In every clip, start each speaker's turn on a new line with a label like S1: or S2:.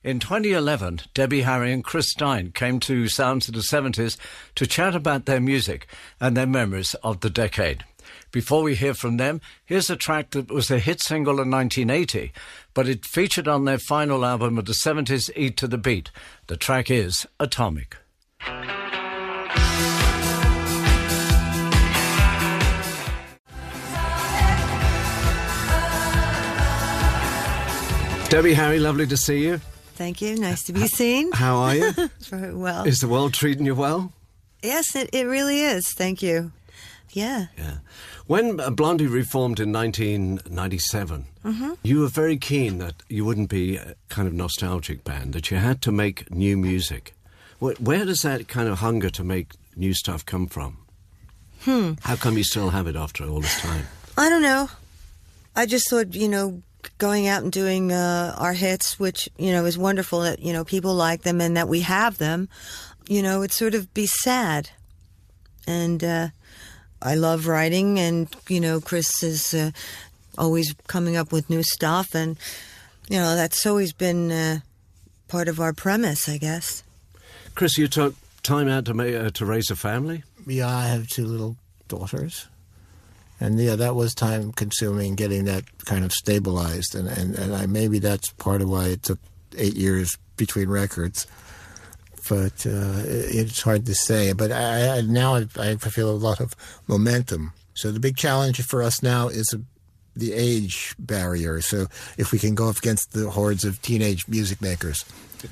S1: In 2011, Debbie Harry and Chris Stein came to Sounds of the 70s to chat about their music and their memories of the decade. Before we hear from them, here's a track that was a hit single in 1980, but it featured on their final album of the 70s, Eat to the Beat. The track is Atomic. Debbie Harry, lovely to see you.
S2: Thank you. Nice to be seen.
S1: How are you?
S2: Very well.
S1: Is the world treating you well?
S2: Yes, it really is. Thank you. Yeah.
S1: When Blondie reformed in 1997, you were very keen that you wouldn't be a kind of nostalgic band, that you had to make new music. Where does that kind of hunger to make new stuff come from? How come you still have it after all this time?
S2: I don't know. I just thought, going out and doing our hits, which, is wonderful that, people like them and that we have them, it'd sort of be sad. And I love writing, and, Chris is always coming up with new stuff, and, that's always been part of our premise, I guess.
S1: Chris, you took time out to raise a family?
S3: Yeah, I have 2 little daughters. And that was time consuming, getting that kind of stabilized. And maybe that's part of why it took 8 years between records. But it's hard to say. But now I feel a lot of momentum. So the big challenge for us now is the age barrier. So if we can go up against the hordes of teenage music makers.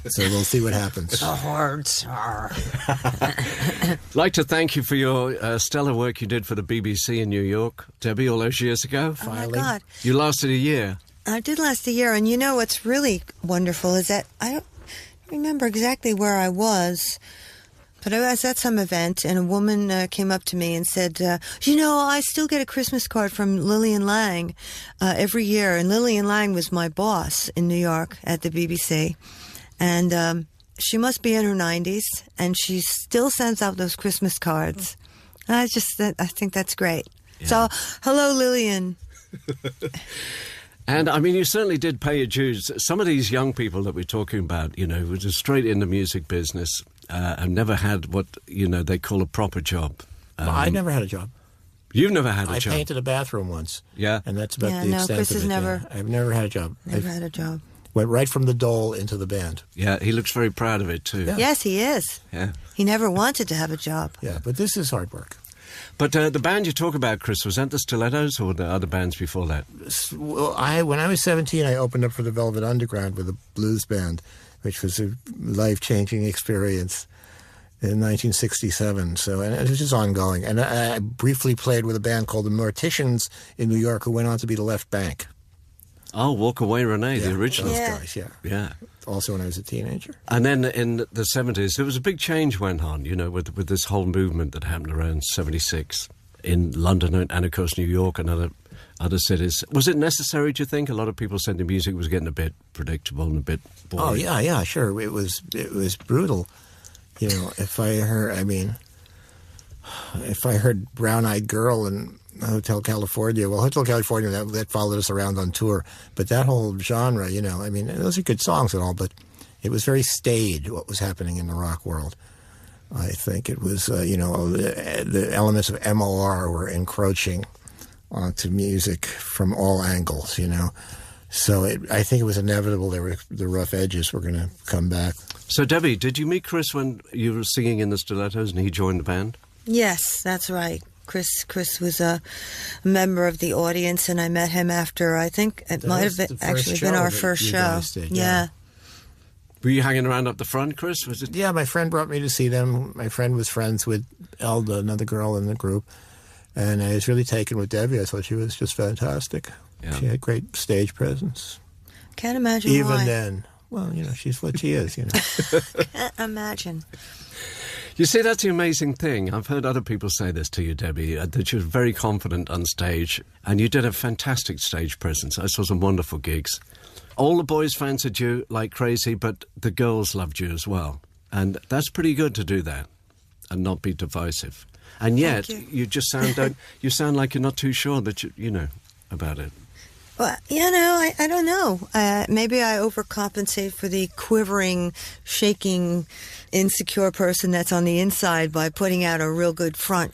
S3: So we'll see what happens.
S2: The hordes are.
S1: I'd like to thank you for your stellar work you did for the BBC in New York, Debbie, all those years ago.
S2: Oh, my God.
S1: You lasted a year.
S2: I did last a year. And what's really wonderful is that I don't remember exactly where I was, but I was at some event, and a woman came up to me and said, I still get a Christmas card from Lillian Lang every year. And Lillian Lang was my boss in New York at the BBC. And she must be in her 90s, and she still sends out those Christmas cards. I think that's great. Yeah. So, hello, Lillian.
S1: And, you certainly did pay your dues. Some of these young people that we're talking about, were just straight in the music business and never had what, they call a proper job.
S3: I never had a job.
S1: You've never had a job?
S3: I painted a bathroom once.
S1: Yeah.
S3: And that's about the extent
S2: Chris
S3: of it.
S2: Has never.
S3: Yeah. I've never had a job.
S2: Never had a job.
S3: Went right from the dole into the band.
S1: Yeah, he looks very proud of it, too.
S3: Yeah.
S2: Yes, he is.
S1: Yeah.
S2: He never wanted to have a job.
S3: Yeah, but this is hard work.
S1: But the band you talk about, Chris, was that the Stilettos or the other bands before that?
S3: Well, when I was 17, I opened up for the Velvet Underground with a blues band, which was a life-changing experience in 1967. So, and it was just ongoing. And I briefly played with a band called the Morticians in New York, who went on to be the Left Bank.
S1: Oh, Walk Away Renee, the original.
S3: Those guys,
S1: Yeah.
S3: Also when I was a teenager.
S1: And then in the 70s, there was a big change went on, with this whole movement that happened around 76 in London and, of course, New York and other cities. Was it necessary, do you think? A lot of people said the music was getting a bit predictable and a bit boring.
S3: Oh, yeah, sure. It was brutal. If I heard Brown Eyed Girl and Hotel California. Well, Hotel California, that followed us around on tour. But that whole genre, those are good songs and all, but it was very staid, what was happening in the rock world. I think it was, the elements of MOR were encroaching onto music from all angles, So I think it was inevitable the rough edges were going to come back.
S1: So, Debbie, did you meet Chris when you were singing in the Stilettos and he joined the band?
S2: Yes, that's right. Chris was a member of the audience, and I met him after, I think it might have been our first show. Yeah.
S1: Were you hanging around up the front, Chris? Was it?
S3: Yeah, my friend brought me to see them. My friend was friends with Elda, another girl in the group, and I was really taken with Debbie. I thought she was just fantastic. Yeah. She had great stage presence.
S2: Can't imagine
S3: Even
S2: why.
S3: then. Well, she's what she is,
S2: Can't imagine.
S1: You see, that's the amazing thing. I've heard other people say this to you, Debbie, that you're very confident on stage, and you did a fantastic stage presence. I saw some wonderful gigs. All the boys fancied you like crazy, but the girls loved you as well. And that's pretty good to do that and not be divisive. And yet, you just sound like you're not too sure that you know about it.
S2: Well, I don't know. Maybe I overcompensate for the quivering, shaking, insecure person that's on the inside by putting out a real good front,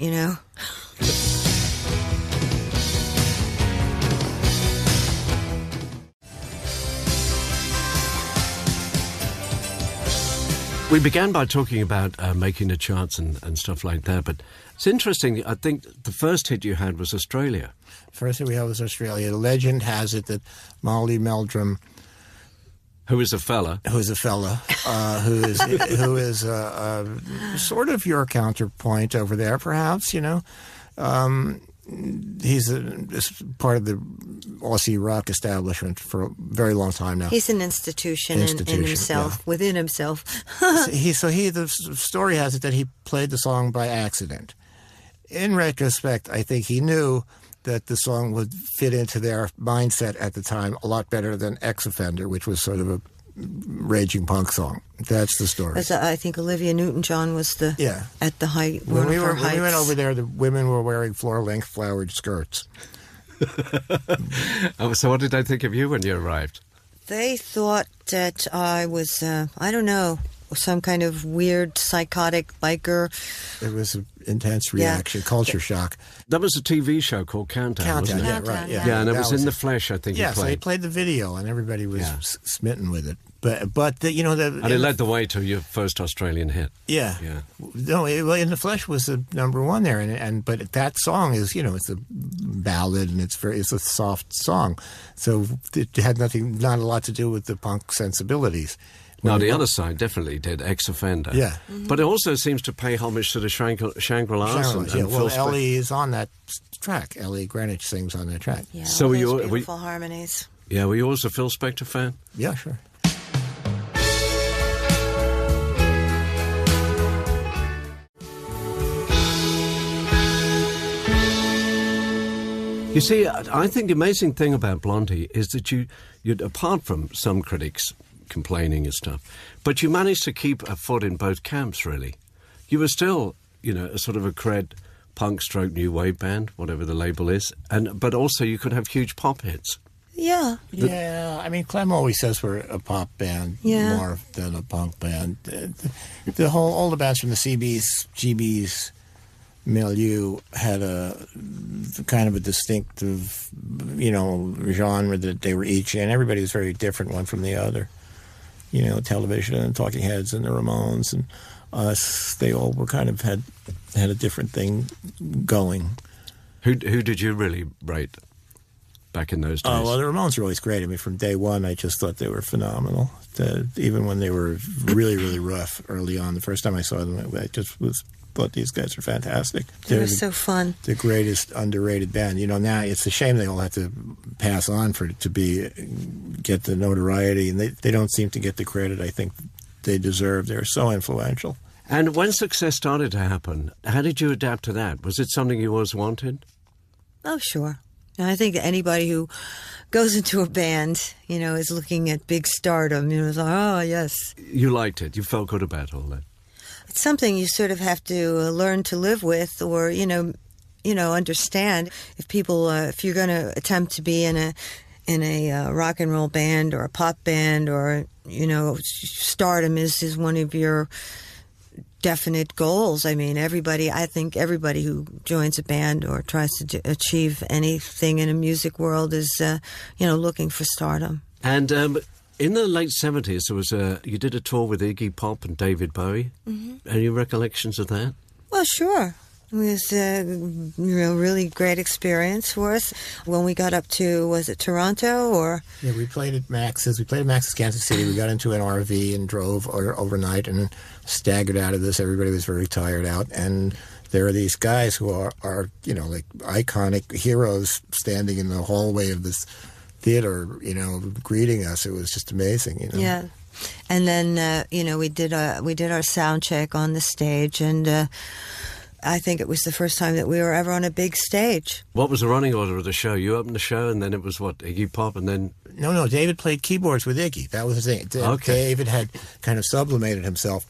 S1: We began by talking about making the charts and stuff like that, but it's interesting. I think the first hit you had was Australia.
S3: First hit we had was Australia. Legend has it that Molly Meldrum,
S1: who is a fella,
S3: who is sort of your counterpoint over there, perhaps. He's part of the Aussie rock establishment for a very long time now.
S2: He's an institution in himself, within himself.
S3: The story has it that he played the song by accident. In retrospect, I think he knew that the song would fit into their mindset at the time a lot better than Ex-Offender, which was sort of a raging punk song. That's the story.
S2: I think Olivia Newton-John was at the height.
S3: When we went over there, the women were wearing floor-length flowered skirts.
S1: So what did they think of you when you arrived?
S2: They thought that I was, I don't know, some kind of weird, psychotic biker.
S3: It was an intense reaction, culture shock.
S1: That was a TV show called Countdown, wasn't it?
S3: Right.
S1: Yeah, and it was in the flesh, I think.
S3: Yeah, so he played the video, and everybody was smitten with it. But and
S1: it led the way to your first Australian hit.
S3: Yeah. No, In the Flesh was the number one there, but that song is it's a ballad and it's a soft song, so it had not a lot to do with the punk sensibilities.
S1: Now, the other side definitely did, Ex-Offender.
S3: Yeah.
S2: Mm-hmm.
S1: But it also seems to pay homage to the Shangri-Las.
S3: Well, Ellie is on that track. Ellie Greenwich sings on that track.
S2: Yeah,
S1: so
S2: beautiful harmonies.
S1: Yeah, were you also a Phil Spector fan?
S3: Yeah, sure.
S1: You see, I think the amazing thing about Blondie is that you apart from some critics complaining and stuff, but you managed to keep a foot in both camps, really. You were still, a sort of a cred punk stroke new wave band, whatever the label is, but also you could have huge pop hits.
S2: Yeah.
S3: I mean, Clem always says we're a pop band more than a punk band. All the bands from the CBs, GBs, milieu had a kind of a distinctive, genre that they were each in. Everybody was very different one from the other. Television and Talking Heads and the Ramones and us, they all were kind of had a different thing going.
S1: Who did you really rate back in those days?
S3: Oh, well, the Ramones were always great. I mean, from day one, I just thought they were phenomenal. Even when they were really, really rough early on, the first time I saw them, I just thought these guys are fantastic.
S2: They were so fun.
S3: The greatest underrated band. Now it's a shame they all have to pass on for it to get the notoriety, and they don't seem to get the credit I think they deserve. They're so influential.
S1: And when success started to happen, how did you adapt to that? Was it something you always wanted?
S2: Oh, sure. And I think anybody who goes into a band, is looking at big stardom, is like, oh, yes.
S1: You liked it. You felt good about all that.
S2: It's something you sort of have to learn to live with, or understand. If you're going to attempt to be in a rock and roll band or a pop band, or stardom is one of your definite goals. I mean, I think everybody who joins a band or tries to achieve anything in a music world is looking for stardom.
S1: And in the late 70s, you did a tour with Iggy Pop and David Bowie. Mm-hmm. Any recollections of that?
S2: Well, sure. It was a really great experience for us. When we got up to, was it Toronto or? Yeah,
S3: we played at Max's. We played at Max's Kansas City. We got into an RV and drove overnight and staggered out of this. Everybody was very tired out. And there are these guys who are like iconic heroes standing in the hallway of this theater, greeting us. It was just amazing,
S2: Yeah. And then, we did our sound check on the stage, and I think it was the first time that we were ever on a big stage.
S1: What was the running order of the show? You opened the show, and then it was what, Iggy Pop, and then...
S3: No, David played keyboards with Iggy. That was the thing.
S1: Okay.
S3: David had kind of sublimated himself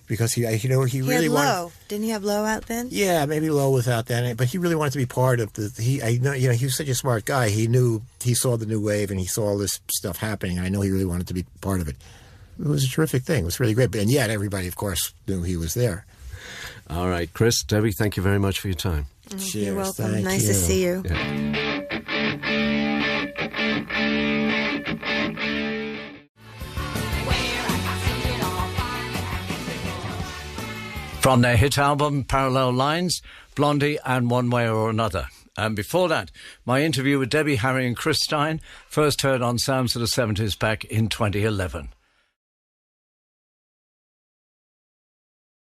S3: because he really
S2: had
S3: wanted.
S2: Low. Didn't he have Low out then?
S3: Yeah, maybe Low without that, but he really wanted to be part of the. He was such a smart guy. He saw the new wave and he saw all this stuff happening. I know he really wanted to be part of it. It was a terrific thing. It was really great, and yet everybody, of course, knew he was there.
S4: All right, Chris, Debbie, thank you very much for your time.
S3: Cheers.
S2: You're welcome.
S3: Thank
S2: Nice
S3: you.
S2: to see you.
S4: Yeah.
S1: From their hit album, Parallel Lines, Blondie and One Way or Another. And before that, my interview with Debbie Harry and Chris Stein, first heard on Sounds of the 70s back in 2011.